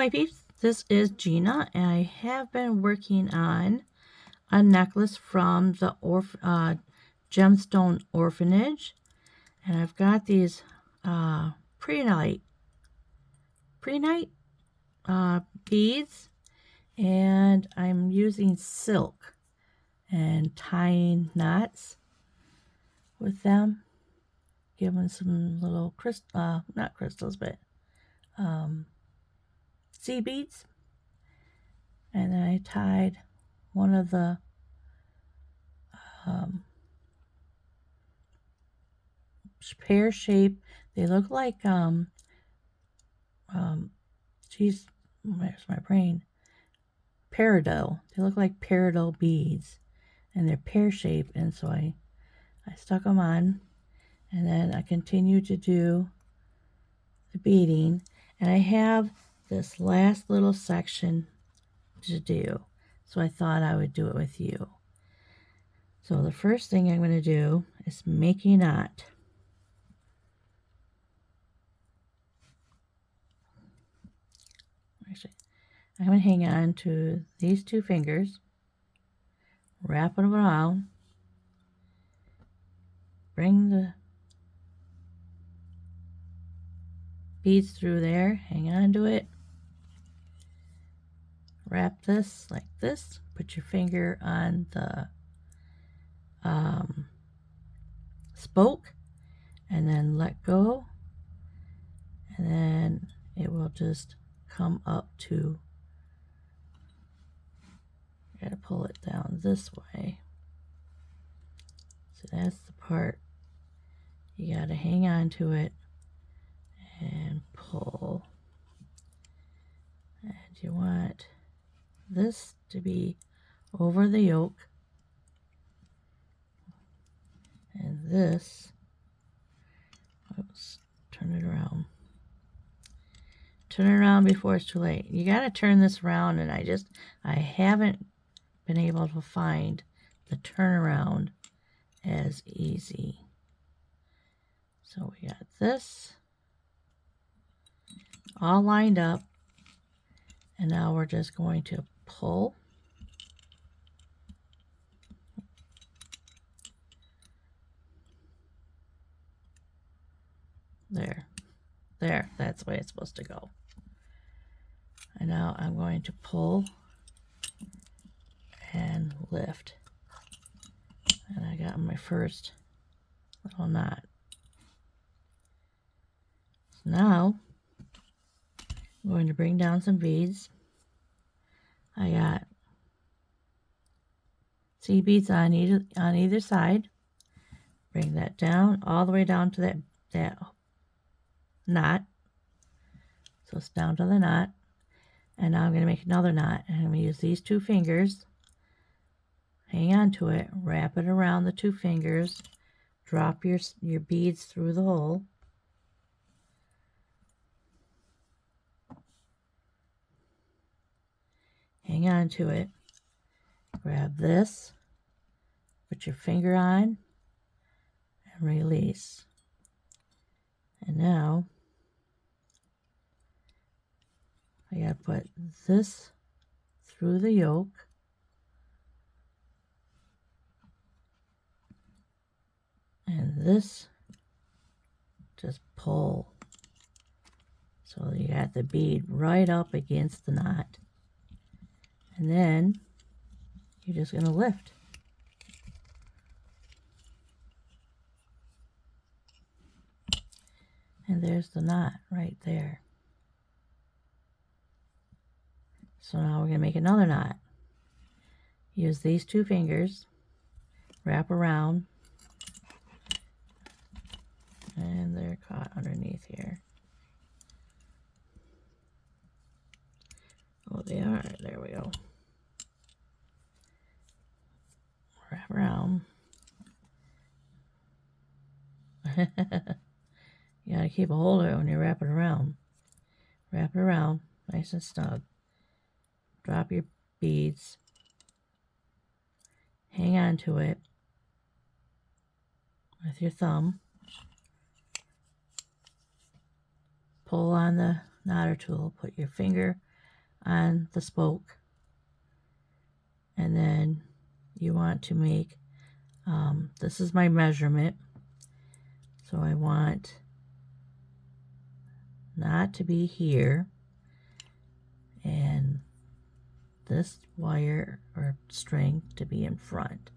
my peeps, this is Gina, and I have been working on a necklace from the Gemstone Orphanage, and I've got these pre-night beads, and I'm using silk and tying knots with them, giving some little not crystals, but sea beads. And then I tied one of the pear shape. They look like geez, where's my brain? Peridot. They look like peridot beads, and they're pear shaped. And so I stuck them on, and then I continue to do the beading, and I have this last little section to do, so I thought I would do it with you. So the first thing I'm going to do is make a knot. Actually, I'm going to hang on to these two fingers, wrap them around, bring the beads through there, hang on to it, wrap this like this, put your finger on the spoke, and then let go, and then it will just come up to, gotta pull it down this way. So that's the part you gotta hang on to it and pull. And you want this to be over the yoke, and this, oops, turn it around. Turn it around before it's too late. You got to turn this around, and I haven't been able to find the turnaround as easy. So we got this all lined up, and now we're just going to pull. There, that's the way it's supposed to go. And now I'm going to pull and lift. And I got my first little knot. So now I'm going to bring down some beads. I got sea beads on either side. Bring that down all the way down to that knot. So it's down to the knot. And now I'm going to make another knot, and I'm going to use these two fingers, hang on to it, wrap it around the two fingers, drop your beads through the hole, hang on to it, grab this, put your finger on, and release. And now I gotta put this through the yoke, and this just pull. So you got the bead right up against the knot, and then you're just gonna lift. And there's the knot right there. So now we're going to make another knot. Use these two fingers, wrap around, and they're caught underneath here. Oh, they are. There we go. Wrap around. You gotta keep a hold of it when you wrap it around. Wrap it around, nice and snug. Drop your beads. Hang on to it with your thumb. Pull on the knotter tool. Put your finger on the spoke, and then you want to make, this is my measurement, so I want knot to be here, and this wire or string to be in front.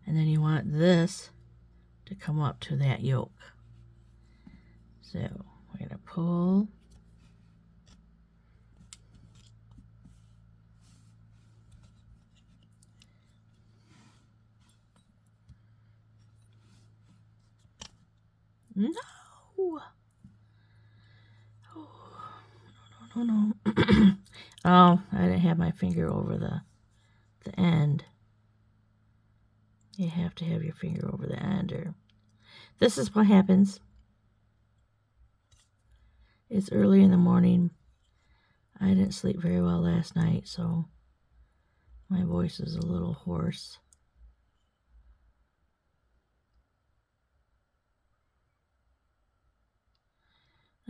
And then you want this to come up to that yoke. So we're going to pull. No! Oh, no. Oh, I didn't have my finger over the end. You have to have your finger over the end, or this is what happens. It's early in the morning. I didn't sleep very well last night, so my voice is a little hoarse.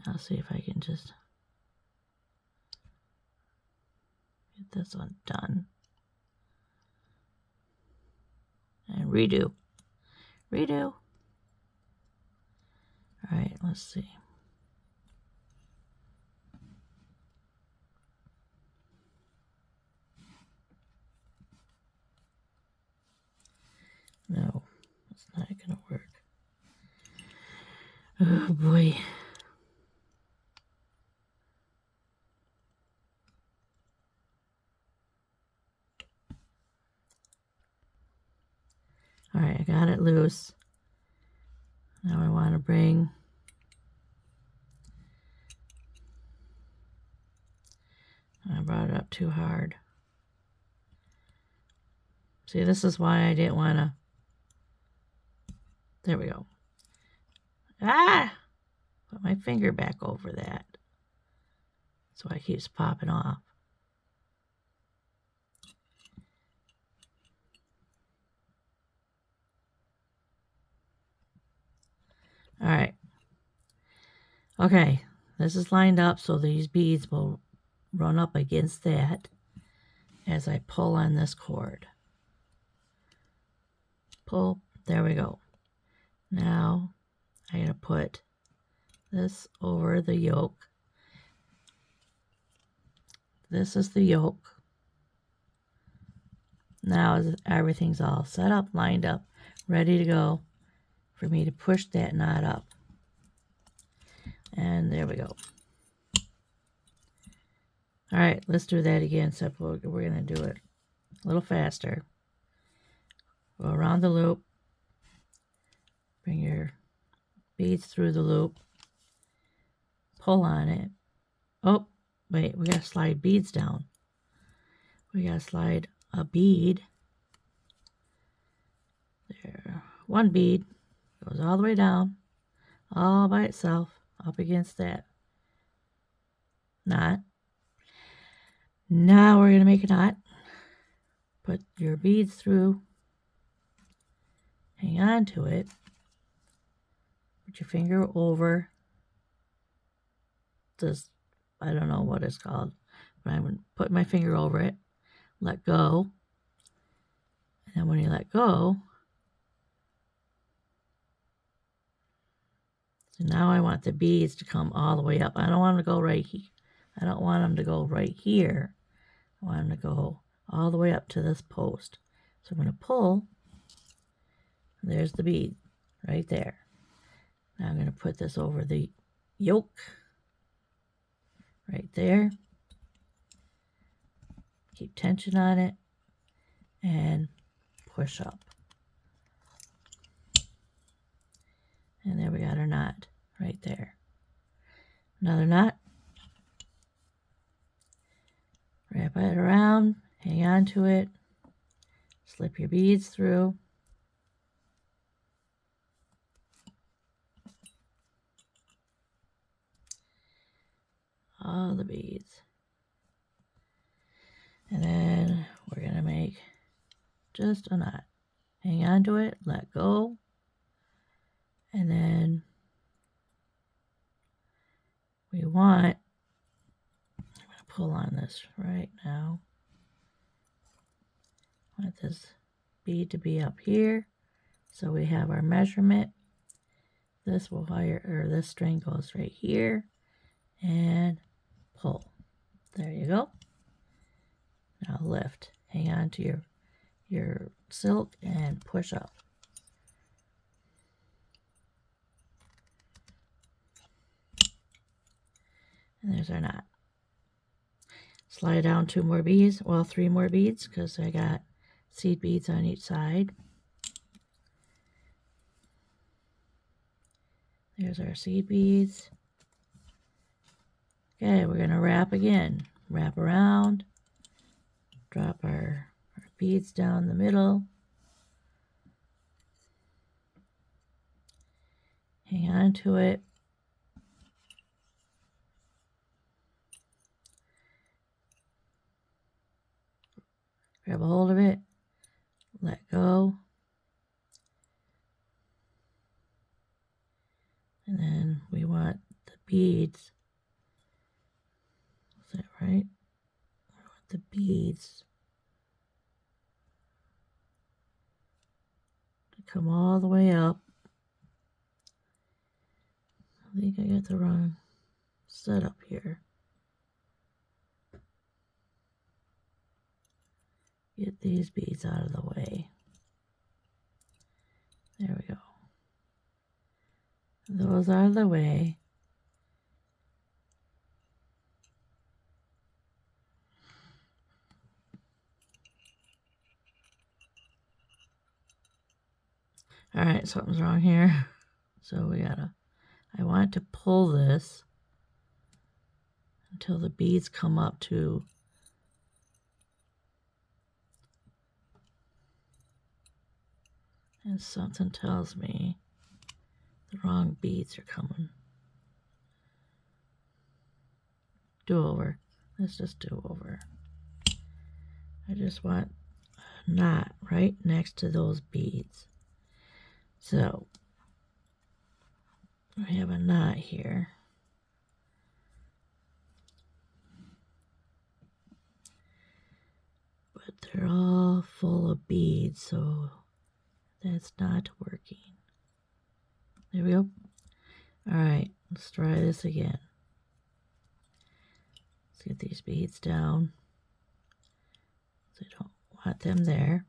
I'll see if I can just get this one done. And redo. Redo. All right, let's see. No, it's not going to work. Oh boy. All right, I got it loose. Now I want to bring I brought it up too hard. See, this is why I didn't want to. There we go. Ah! Put my finger back over that. That's why it keeps popping off. All right. Okay, this is lined up so these beads will run up against that as I pull on this cord. Pull, there we go. Now I gotta put this over the yoke. This is the yoke. Now everything's all set up, lined up, ready to go for me to push that knot up. And there we go. All right, let's do that again, except we're going to do it a little faster. Go around the loop. Bring your beads through the loop. Pull on it. Oh, wait, we got to slide beads down. We got to slide a bead. There. One bead goes all the way down, all by itself, up against that knot. Now we're going to make a knot. Put your beads through. Hang on to it. Put your finger over this, I don't know what it's called, but I'm going to put my finger over it. Let go. And then when you let go, so now I want the beads to come all the way up. I don't want them to go right here. I don't want them to go right here. I want them to go all the way up to this post. So I'm going to pull. There's the bead right there. Now I'm going to put this over the yoke right there. Keep tension on it and push up. And there we got our knot right there. Another knot. Wrap it around, hang on to it, slip your beads through. All the beads. And then we're going to make just a knot. Hang on to it, let go, and then we want pull on this right now. I want this bead to be up here, so we have our measurement. This wire, or this string, goes right here, and pull. There you go. Now lift. Hang on to your silk and push up. And there's our knot. Slide down 2 more beads, well, 3 more beads, because I got seed beads on each side. There's our seed beads. Okay, we're going to wrap again. Wrap around. Drop our beads down the middle. Hang on to it. Grab a hold of it. Let go. And then we want the beads. Is that right? We want the beads to come all the way up. I think I got the wrong setup here. Get these beads out of the way. There we go. Those out of the way. All right, something's wrong here. So I want to pull this until the beads come up to and something tells me the wrong beads are coming. Do over. Let's just do over. I just want a knot right next to those beads. So I have a knot here. But they're all full of beads, so that's not working. There we go. All right, let's try this again. Let's get these beads down. So I don't want them there.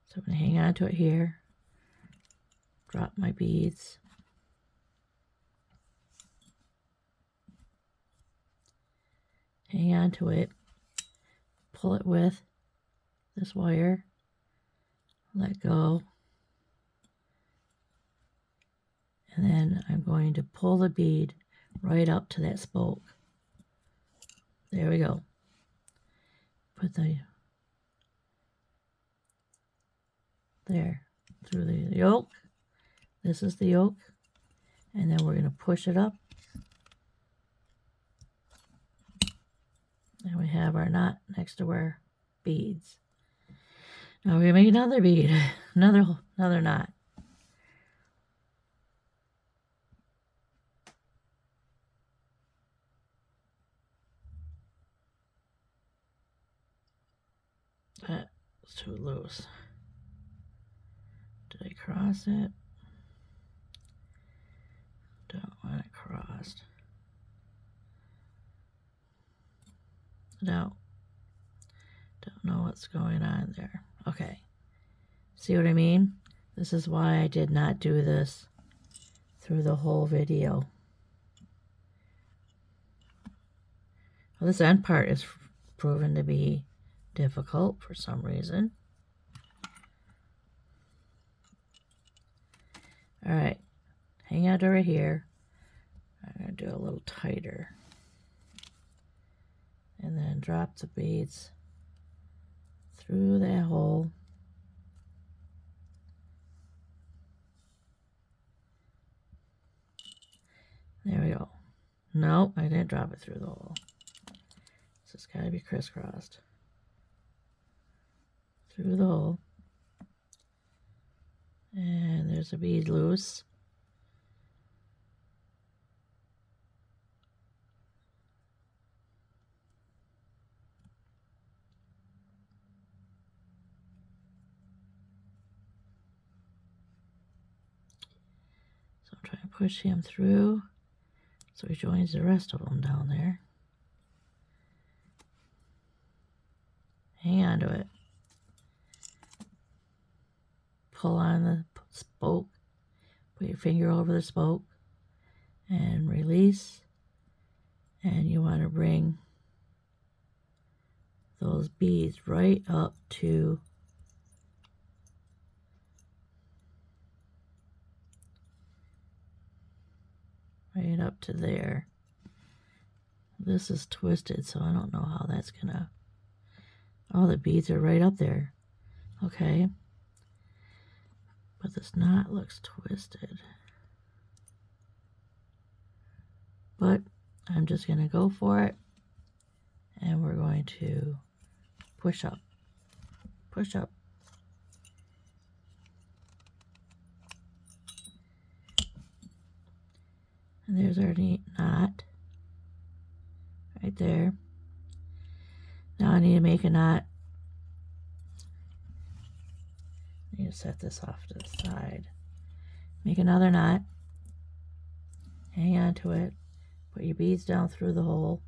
So I'm going to hang on to it here. Drop my beads. Hang on to it. Pull it with this wire. Let go. And then I'm going to pull the bead right up to that spoke. There we go. Put the there through the yoke. This is the yoke. And then we're going to push it up. And we have our knot next to our beads. Now we're going to make another bead, another knot. That's too loose. Did I cross it? Don't want it crossed. No. Don't know what's going on there. Okay. See what I mean? This is why I did not do this through the whole video. Well, this end part is proven to be difficult for some reason. All right. Hang out over here. I'm going to do a little tighter. And then drop the beads through that hole. There we go. Nope, I didn't drop it through the hole. So it's got to be crisscrossed. Through the hole. And there's a bead loose. push him through so he joins the rest of them down there. Hang on to it. Pull on the spoke. Put your finger over the spoke and release. And you want to bring those beads right up to there. This is twisted, so I don't know how that's gonna... Oh, the beads are right up there. Okay. But this knot looks twisted. But I'm just gonna go for it. And we're going to push up. Push up. And there's our neat knot. Right there. Now I need to make a knot. I need to set this off to the side. Make another knot. Hang on to it. Put your beads down through the hole.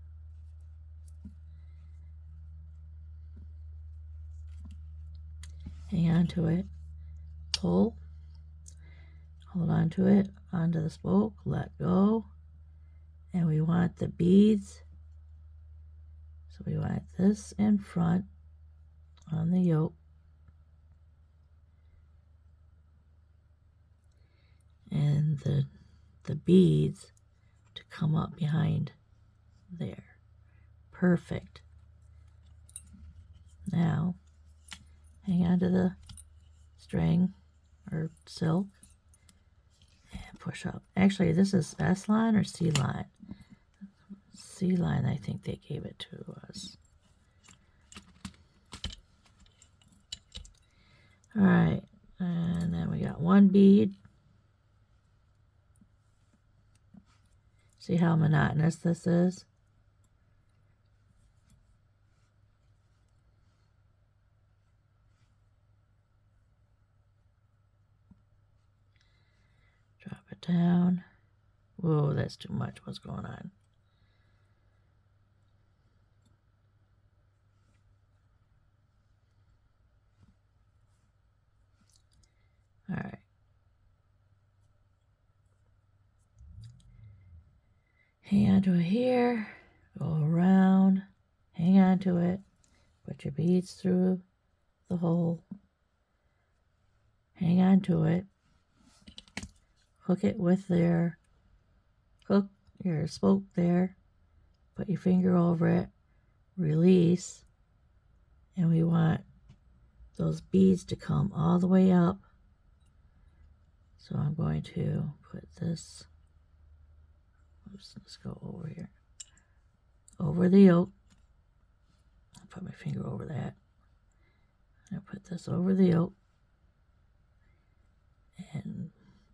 Hang on to it. Pull. Hold on to it. Onto the spoke. Let go. And we want the beads. So we want this in front on the yoke. And the beads to come up behind there. Perfect. Now, hang on to the string or silk and push up. Actually, this is S line or C line? C line, I think they gave it to us. All right, and then we got one bead. See how monotonous this is? Drop it down. Whoa, that's too much. What's going on? All right. Hang on to it here. Go around. Hang on to it. Put your beads through the hole. Hang on to it. Hook it with their hook, your spoke there. Put your finger over it. Release. And we want those beads to come all the way up. So I'm going to put this, oops, let's go over here, over the yoke. I'll put my finger over that. I'll put this over the yoke and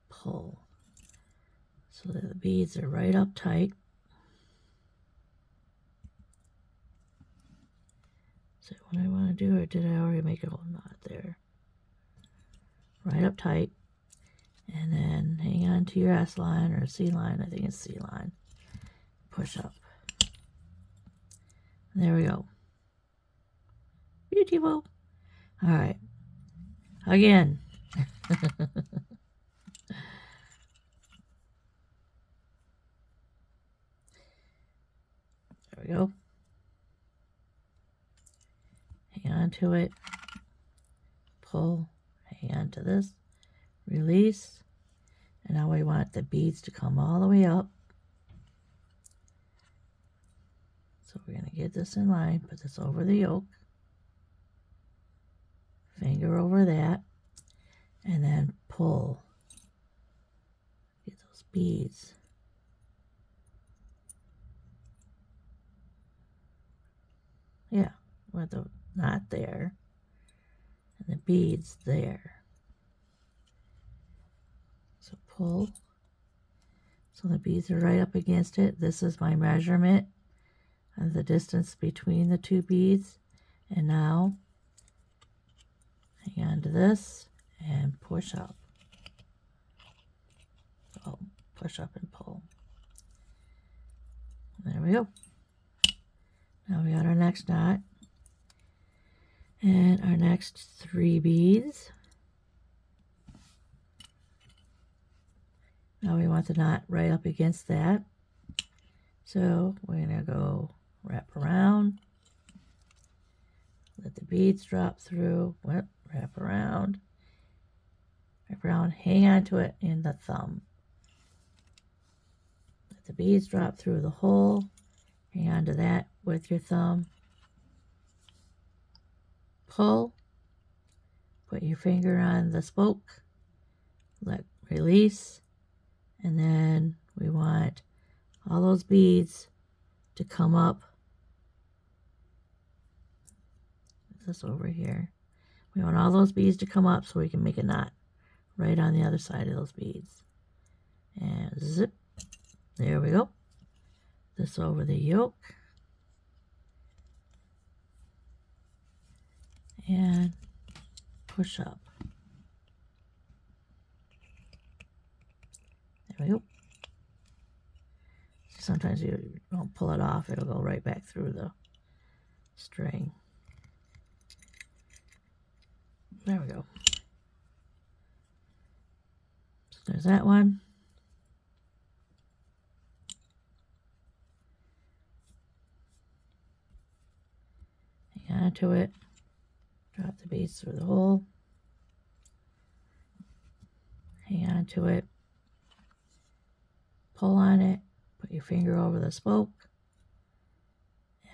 pull so that the beads are right up tight. Is that what I want to do, or did I already make a little knot there? Right up tight. And then hang on to your S line or C line. I think it's C line. Push up. There we go. Beautiful. All right. Again. There we go. Hang on to it. Pull. Hang on to this. Release. And now we want the beads to come all the way up. So we're going to get this in line. Put this over the yoke. Finger over that. And then pull. Get those beads. Yeah, with the knot there. And the beads there. So pull. So the beads are right up against it. This is my measurement of the distance between the two beads. And now, hang on to this and push up. Oh, push up and pull. There we go. Now we got our next knot and our next 3 beads. Now we want the knot right up against that. So we're going to go wrap around, let the beads drop through, wrap around, hang on to it in the thumb. Let the beads drop through the hole, hang on to that with your thumb. Pull, put your finger on the spoke, release, and then we want all those beads to come up. This over here. We want all those beads to come up so we can make a knot right on the other side of those beads. And zip. There we go. This over the yoke. And push up. There we go. Sometimes you don't pull it off, it'll go right back through the string. There we go. So there's that one. Hang on to it. Drop the beads through the hole. Hang on to it. Pull on it. Put your finger over the spoke.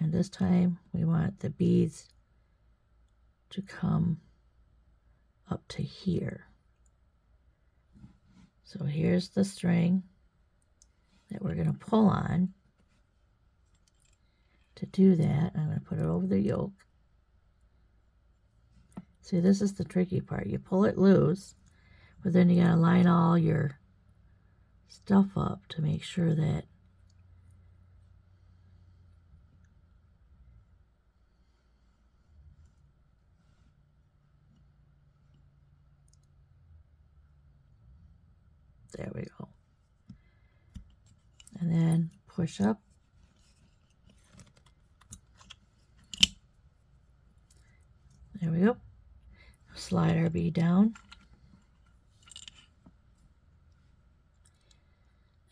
And this time we want the beads to come up to here. So here's the string that we're going to pull on. To do that, I'm going to put it over the yoke. See, this is the tricky part. You pull it loose, but then you got to line all your stuff up to make sure that there we go. And then push up. There we go. Slide our bead down.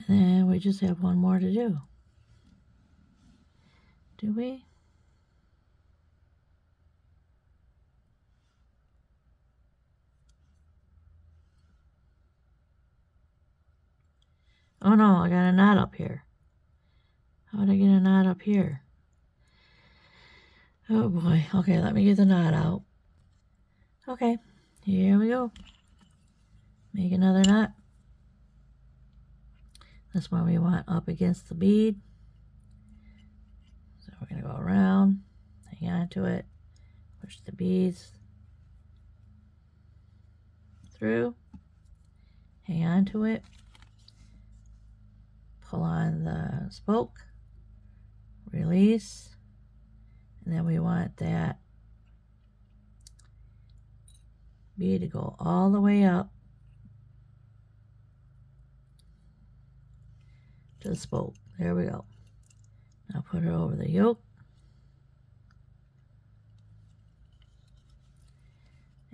And then we just have one more to do. Do we? Oh no, I got a knot up here. How did I get a knot up here? Oh boy. Okay, let me get the knot out. Okay, here we go. Make another knot. This one we want up against the bead. So we're going to go around, hang on to it, push the beads through, hang on to it, pull on the spoke, release, and then we want that bead to go all the way up to the spoke. There we go. Now put it over the yoke.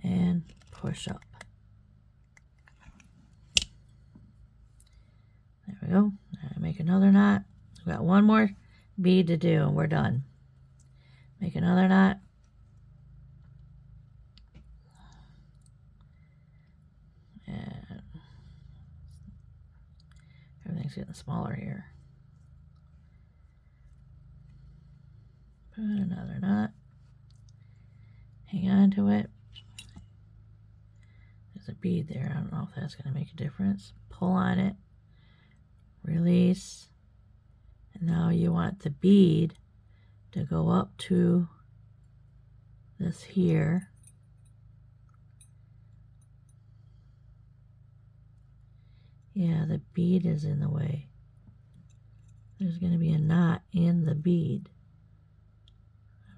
And push up. There we go. Now make another knot. We've got one more bead to do and we're done. Make another knot. And everything's getting smaller here. Put another knot. Hang on to it. There's a bead there. I don't know if that's going to make a difference. Pull on it. Release. And now you want the bead to go up to this here. Yeah, the bead is in the way. There's going to be a knot in the bead.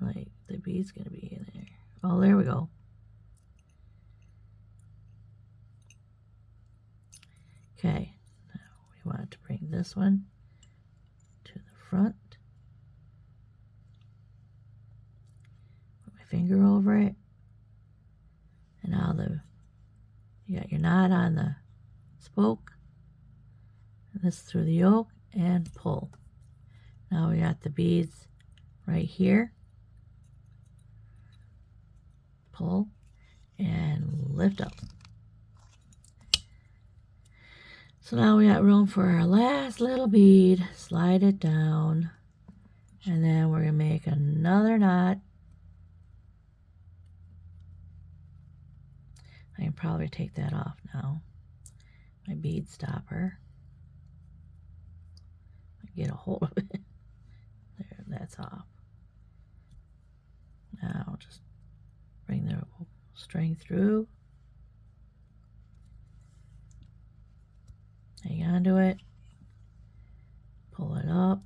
Like, the bead's going to be in there. Oh, there we go. Okay. Now we this one to the front. Put my finger over it. And now you got your knot on the spoke. And this through the yoke and pull. Now we got the beads right here. Pull and lift up. So now we got room for our last little bead. Slide it down. And then we're going to make another knot. I can probably take that off now. My bead stopper. Get a hold of it. There, that's off. Now just bring the string through. Hang on to it. Pull it up.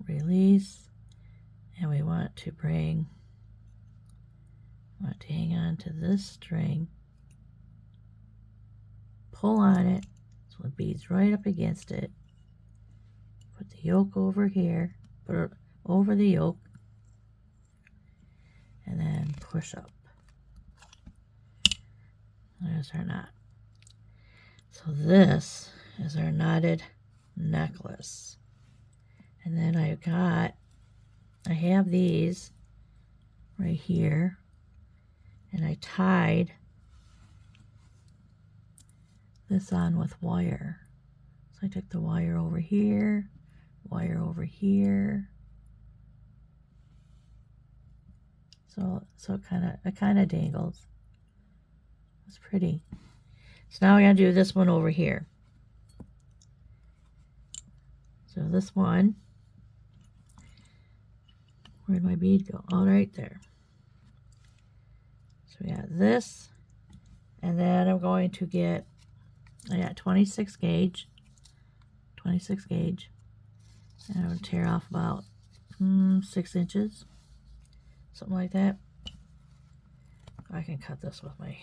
Release. And we want to hang on to this string. Pull on it so the bead's right up against it. Put the yoke over here, put it over the yoke, and then push up. There's our knot. So this is our knotted necklace. And then I have these right here, and I tied this on with wire. So I took the wire over here, wire over here. So it kind of dangles. It's pretty. So now we're going to do this one over here. So this one, where'd my bead go? Oh, right there. So we got this, and then I'm going to get, I got 26 gauge, and I'm going to tear off about 6 inches, something like that. I can cut this with my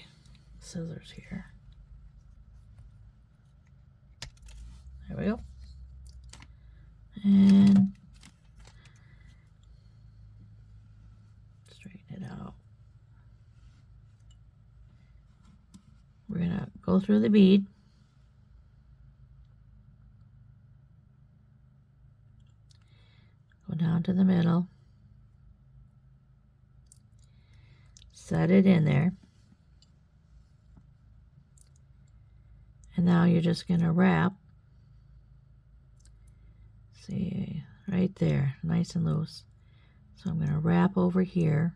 scissors here. There we go. And straighten it out. We're going to go through the bead. Go down to the middle. Set it in there. And now you're just going to wrap. See, right there, nice and loose. So I'm going to wrap over here.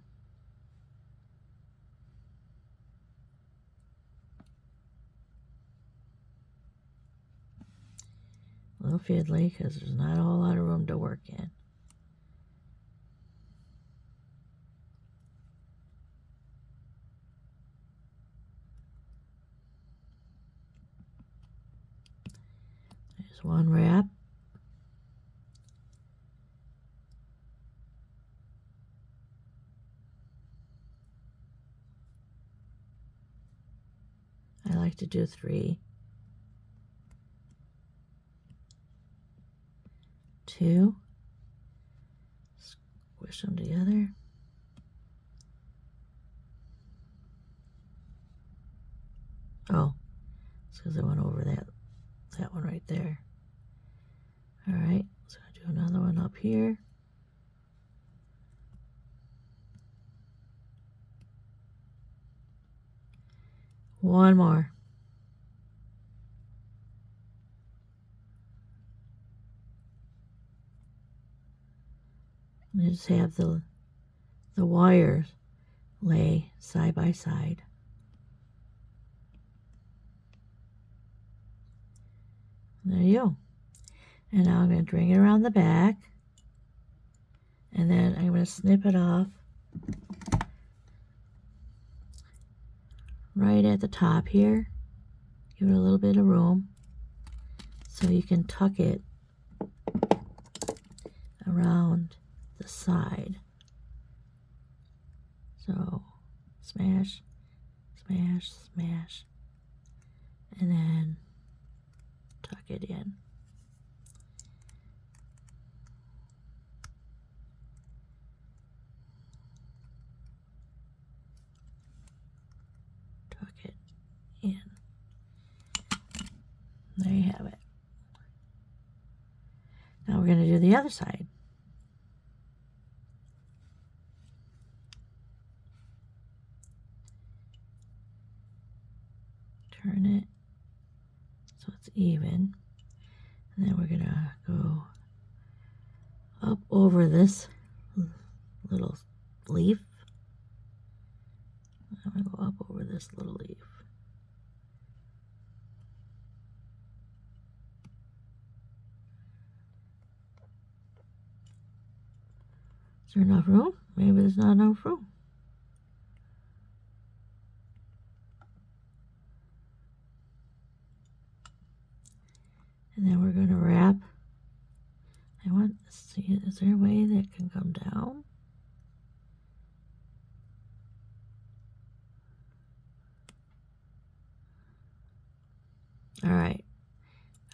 A little fiddly because there's not a whole lot of room to work in. There's one wrap. I like to do 3. 2. Squish them together. Oh, it's because I went over that one right there. All right, so I'll do another one up here. One more. And just have the wires lay side by side. There you go. And now I'm going to bring it around the back. And then I'm going to snip it off right at the top here. Give it a little bit of room so you can tuck it around the side. So smash, smash, smash, and then tuck it in. other side. Turn it so it's even. And then we're gonna go up over this little leaf. I'm gonna go up over this little leaf. Is there enough room? Maybe there's not enough room. And then we're going to wrap. I want to see, is there a way that can come down? All right,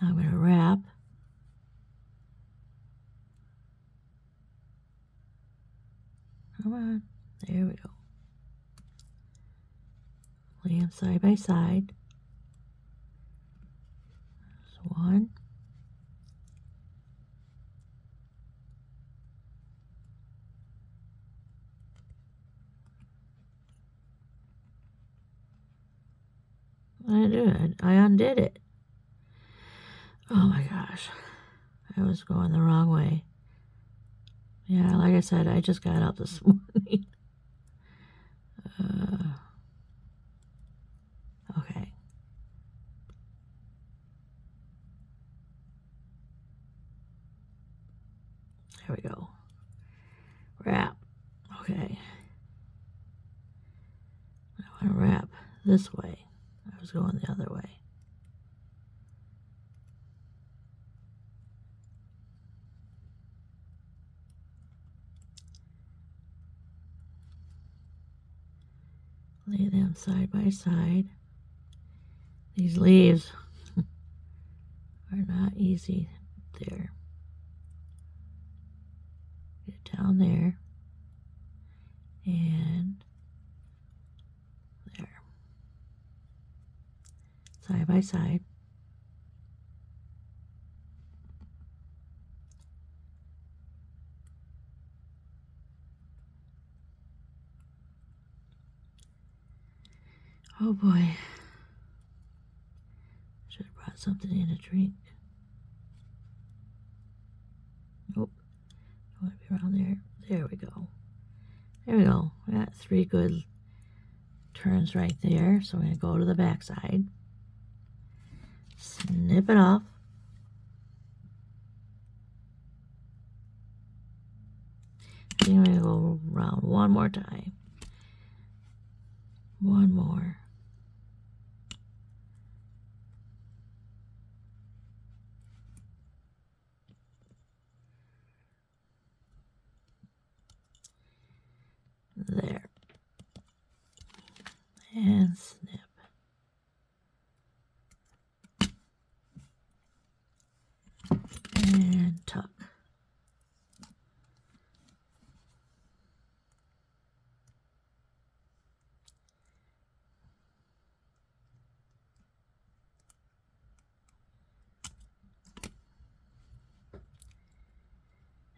I'm going to wrap. Come on, there we go. Lay them side by side. There's one. I did it. I undid it. Oh my gosh. I was going the wrong way. Yeah, like I said, I just got up this morning. Okay. There we go. Wrap. Okay. I want to wrap this way. I was going the other way. Lay them side by side. These leaves are not easy there. Get down there and there. Side by side. Oh boy. Should have brought something in to drink. Nope. I want to be around there. There we go. There we go. We got 3 good turns right there. So we're going to go to the back side. Snip it off. I think I'm going to go around one more time. One more. There. And snip. And tuck.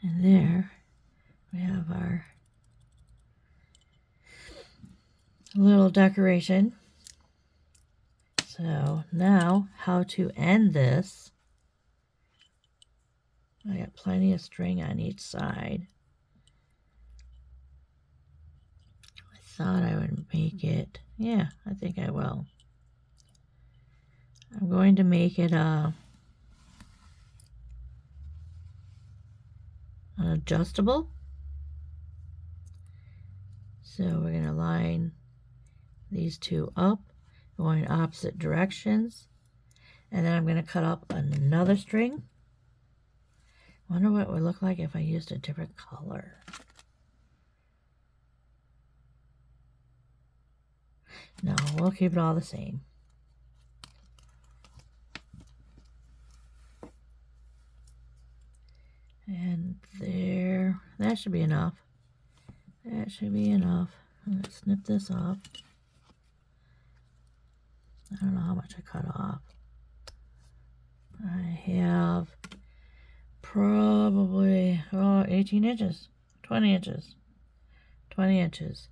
And there we have our little decoration. So now how to end this. I got plenty of string on each side. I thought I would make it, yeah, I think I will. I'm going to make it an adjustable. So we're going to line these 2 up, going opposite directions. And then I'm going to cut up another string. Wonder what it would look like if I used a different color. No, we'll keep it all the same. And there, that should be enough. That should be enough. I'm going to snip this off. I don't know how much I cut off. I have probably 18 inches, 20 inches, 20 inches.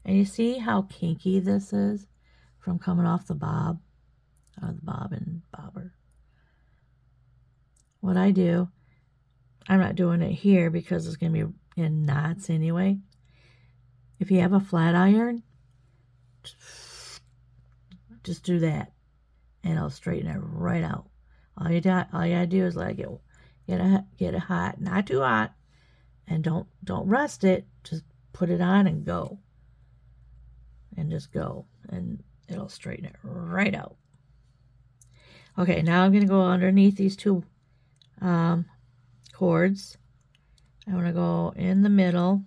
And you see how kinky this is from coming off the bob, the bob and bobber. What I do, I'm not doing it here because it's going to be in knots anyway. If you have a flat iron, just do that, and it'll straighten it right out. All you gotta do is let it get it hot, not too hot, and don't rest it. Just put it on and go, and just go, and it'll straighten it right out. Okay, now I'm gonna go underneath these two cords. I'm gonna go in the middle.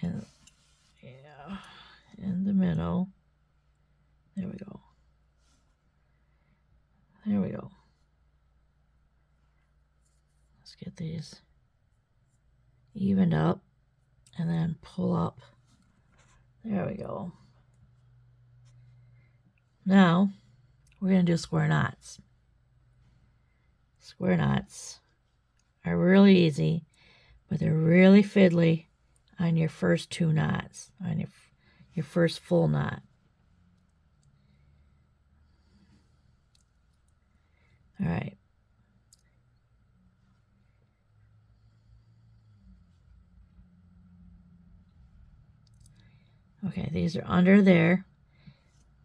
And yeah, in the middle. There we go. There we go. Let's get these evened up and then pull up. There we go. Now we're going to do square knots. Square knots are really easy, but they're really fiddly on your first two knots, on your first full knot. All right. Okay, these are under there.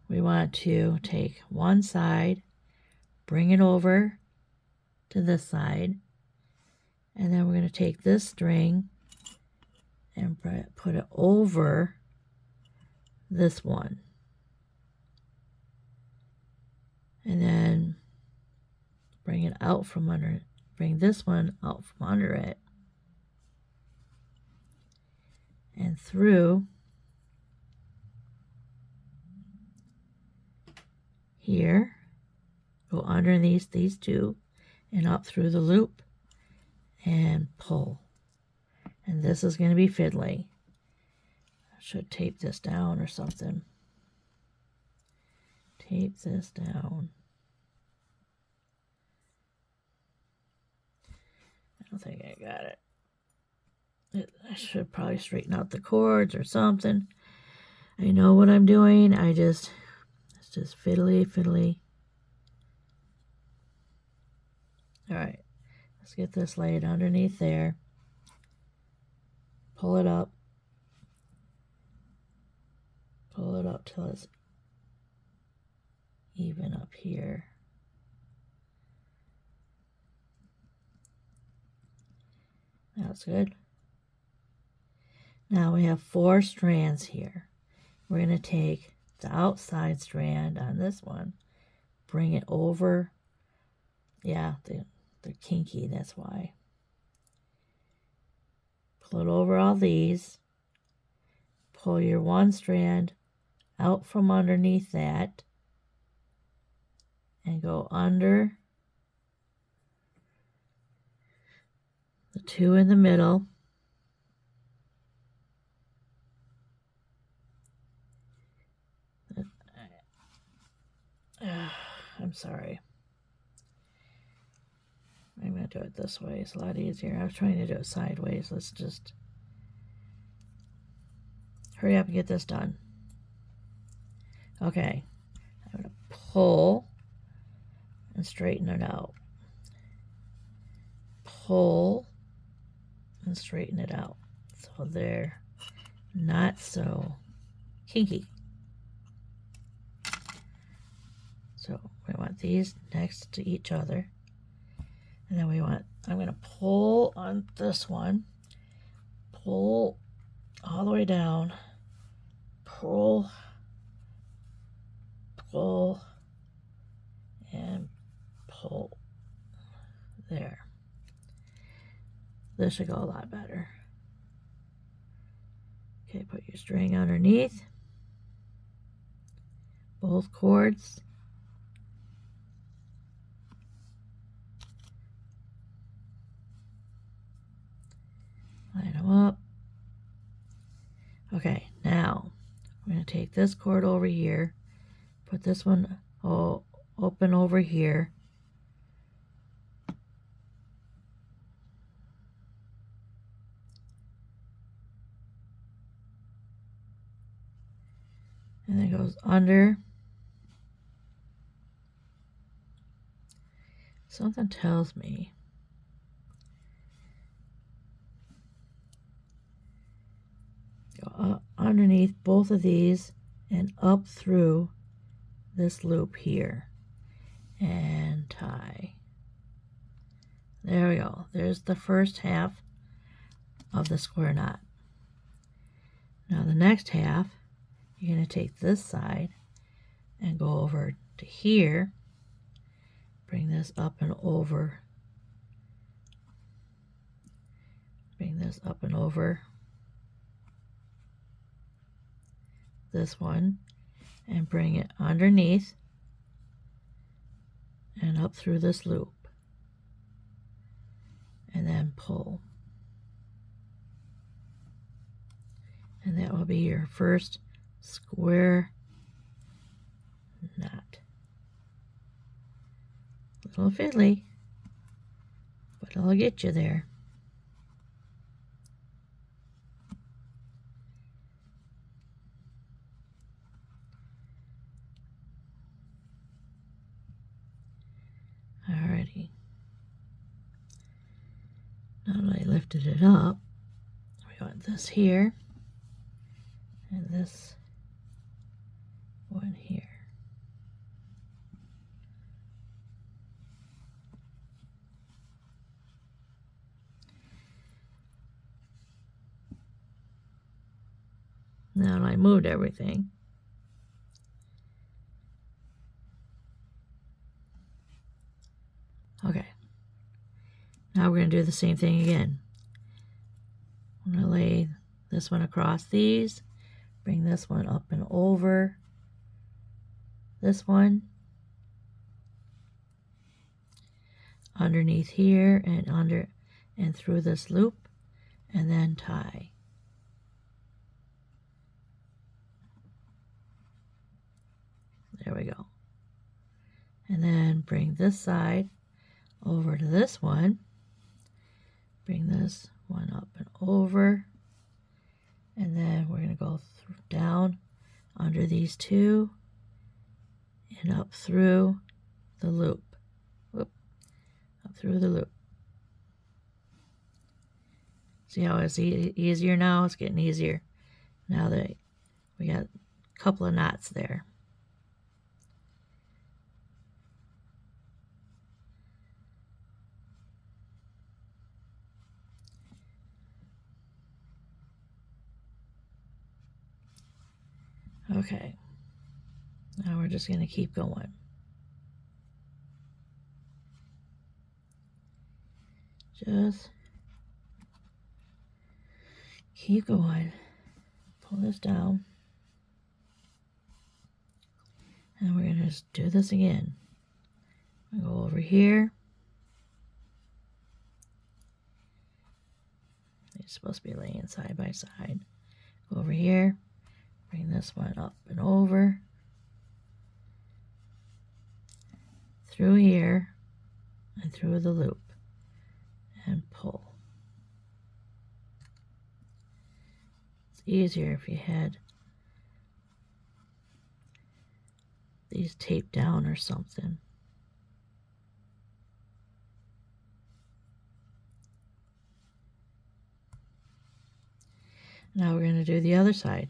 We want to take one side, bring it over to this side, and then we're going to take this string and put it over this one. And then bring it out from under it. Bring this one out from under it. And through here. Go underneath these two and up through the loop and pull. And this is going to be fiddly. I should tape this down or something. Tape this down. I don't think I got it. I should probably straighten out the cords or something. I know what I'm doing. It's just fiddly. All right, let's get this laid underneath there. Pull it up. Pull it up till it's even up here. That's good. Now we have 4 strands here. We're going to take the outside strand on this one, bring it over. Yeah, they're kinky, that's why. Pull it over all these. Pull your one strand out from underneath that and go under the 2 in the middle. I'm sorry. I'm going to do it this way. It's a lot easier. I was trying to do it sideways. Let's just hurry up and get this done. Okay. I'm going to pull and straighten it out. Pull and straighten it out. So they're not so kinky. So we want these next to each other. And then I'm going to pull on this one. Pull all the way down. Pull. Pull. And pull. There. This should go a lot better. Okay, put your string underneath. Both cords. Line them up. Okay, now we're going to take this cord over here, put this one open over here, and then it goes under. Something tells me go underneath both of these and up through this loop here and tie. There we go. There's the first half of the square knot. Now the next half, you're going to take this side and go over to here, bring this up and over, bring this up and over this one, and bring it underneath and up through this loop, and then pull. And that will be your first square knot. A little fiddly, but it'll get you there. Alrighty. Now that I lifted it up, we want this here and this one here. Now I moved everything. Okay. Now we're going to do the same thing again. I'm going to lay this one across these, bring this one up and over this one, underneath here and under and through this loop, and then tie. There we go. And then bring this side over to this one, bring this one up and over, and then we're going to go down under these two and up through the loop. Whoop, up through the loop. See how it's easier now? It's getting easier now that we got a couple of knots there. Okay, now we're just going to keep going. Just keep going. Pull this down. And we're going to just do this again. Go over here. It's supposed to be laying side by side. Go over here. Bring this one up and over, through here, and through the loop, and pull. It's easier if you had these taped down or something. Now we're going to do the other side.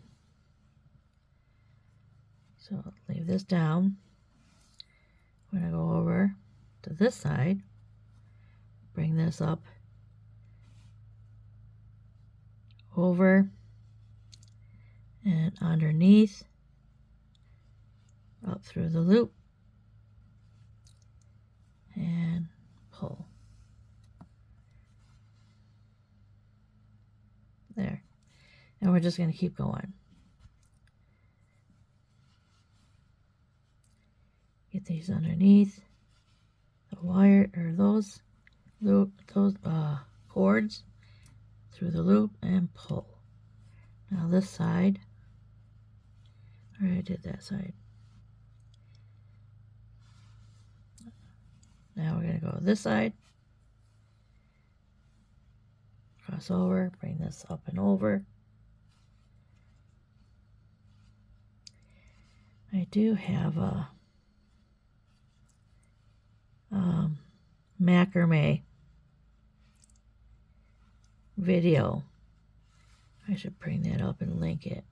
So leave this down. We're going to go over to this side, bring this up, over, and underneath, up through the loop, and pull. There. And we're just going to keep going. Get these underneath the wire or those cords through the loop and pull. Now this side, I already did that side. Now we're going to go this side. Cross over, bring this up and over. I do have a macrame video. I should bring that up and link it.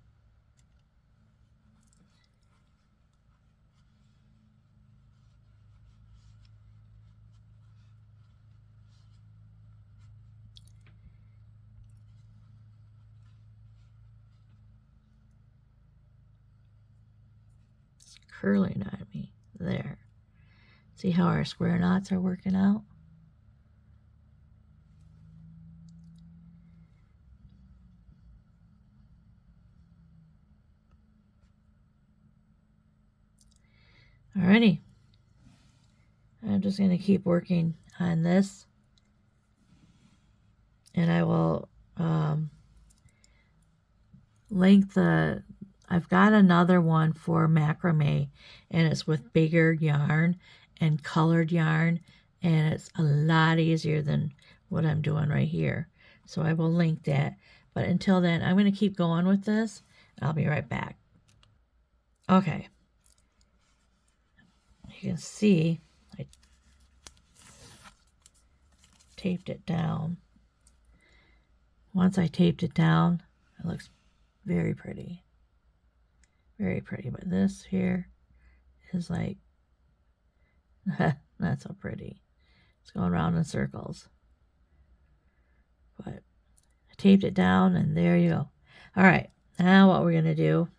It's curling on me. There. See how our square knots are working out? Alrighty. I'm just going to keep working on this. And I will link the... I've got another one for macrame, and it's with bigger yarn and colored yarn, and it's a lot easier than what I'm doing right here. So I will link that. But until then, I'm going to keep going with this. I'll be right back. Okay. You can see I taped it down. Once I taped it down, it looks very pretty. Very pretty. But this here is like, not so pretty. It's going around in circles. But I taped it down, and there you go. All right. Now what we're going to do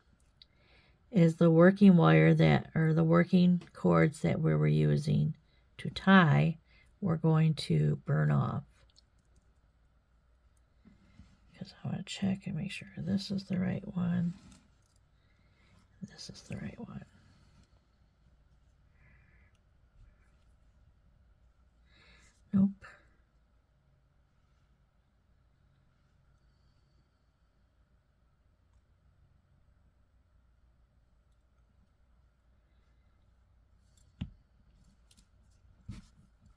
is the working wire that, or the working cords that we were using to tie, we're going to burn off. Because I want to check and make sure this is the right one. This is the right one. Nope.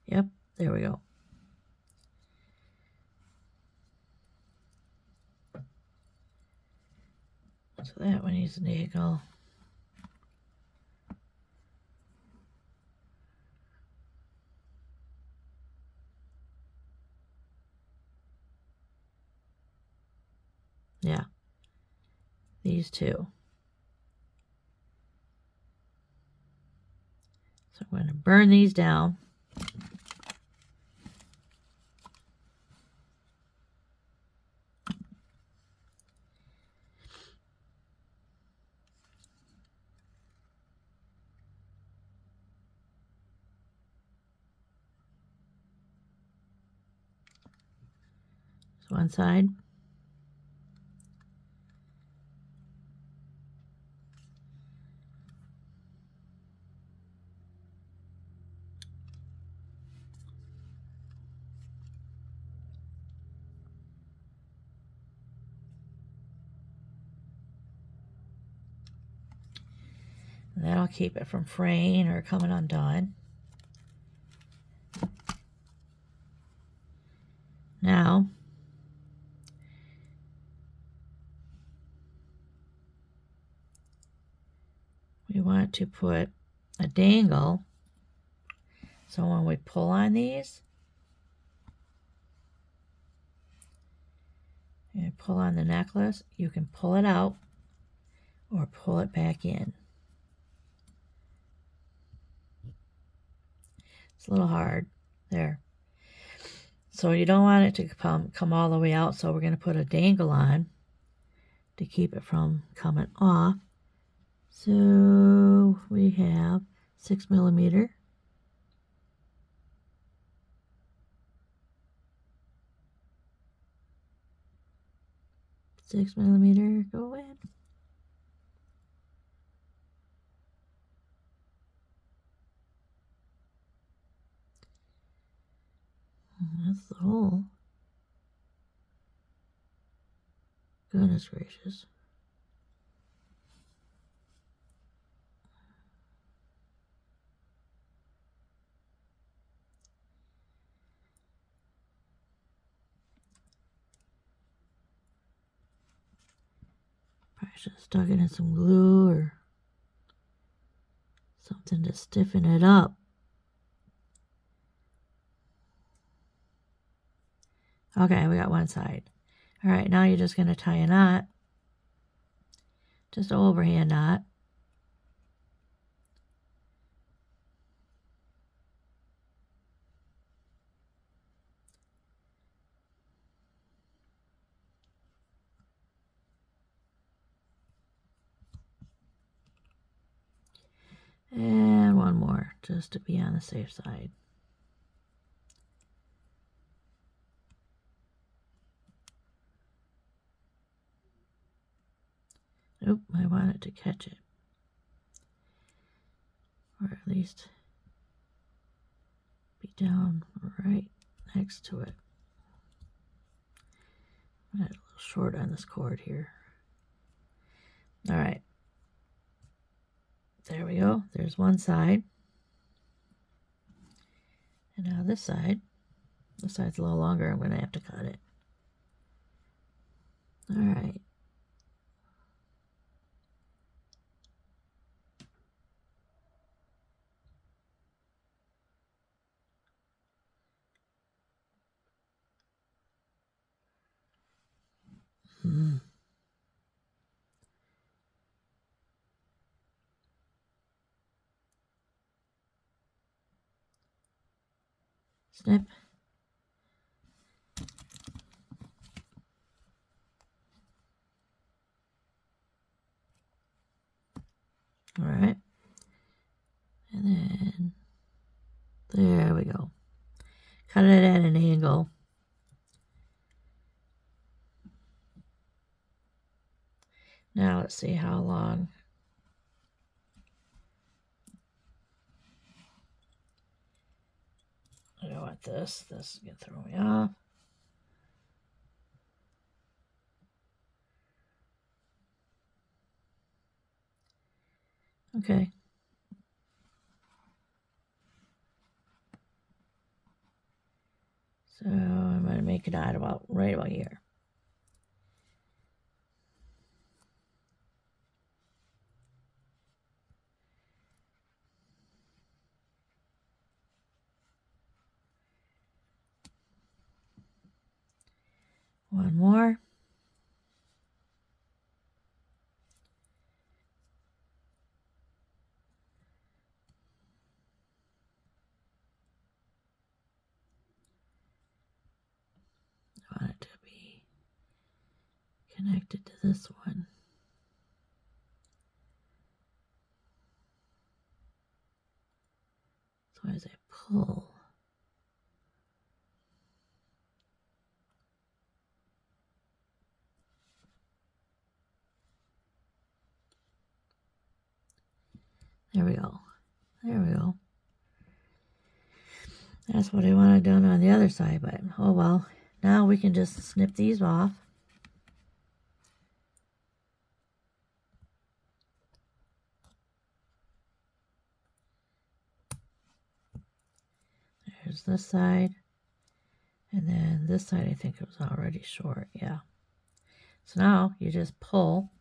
Yep, there we go. So that one needs an eagle. Yeah, these two. So I'm going to burn these down. So one side. And that'll keep it from fraying or coming undone. Now, we want to put a dangle. So when we pull on these, and pull on the necklace, you can pull it out or pull it back in. It's a little hard. There. So you don't want it to come all the way out, so we're going to put a dangle on to keep it from coming off. So we have 6mm. Go in. That's the hole. Goodness gracious. I should have stuck it in some glue or something to stiffen it up. Okay, we got one side. All right, now you're just going to tie a knot. Just an overhand knot. And one more, just to be on the safe side. Nope, I want it to catch it. Or at least be down right next to it. I'm a little short on this cord here. All right. There we go. There's one side. And now this side. This side's a little longer. I'm going to have to cut it. All right. Snip. All right. And then there we go. Cut it at an angle. Now let's see how long. I don't want this. This is going to throw me off. Okay. So I'm going to make it out right about here. One more. I want it to be connected to this one. So as I pull, there we go. There we go. That's what I wanted done on the other side, but oh well. Now we can just snip these off. There's this side. And then this side, I think it was already short. Yeah. So now you just pull.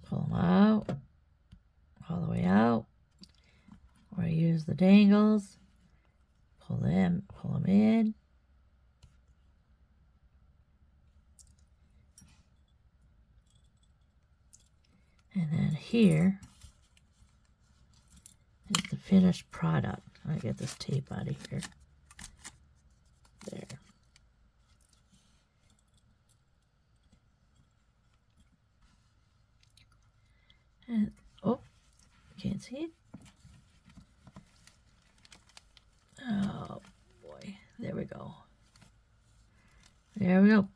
Pull them out, all the way out, or use the dangles, pull them in, and then here is the finished product. I'm gonna get this tape out of here. There. And, oh, can't see it. Oh boy, there we go. There we go.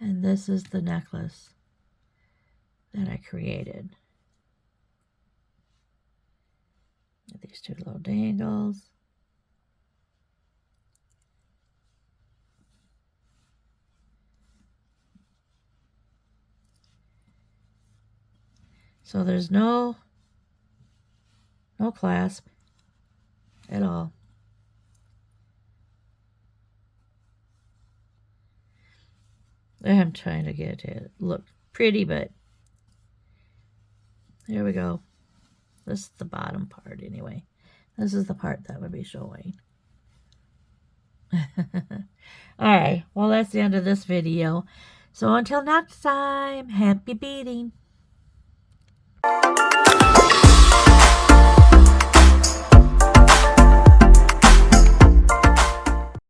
And this is the necklace that I created. These two little dangles. So there's no clasp at all. I'm trying to get it look pretty, but there we go. This is the bottom part anyway. This is the part that would be showing. Alright, well that's the end of this video. So until next time, happy beading.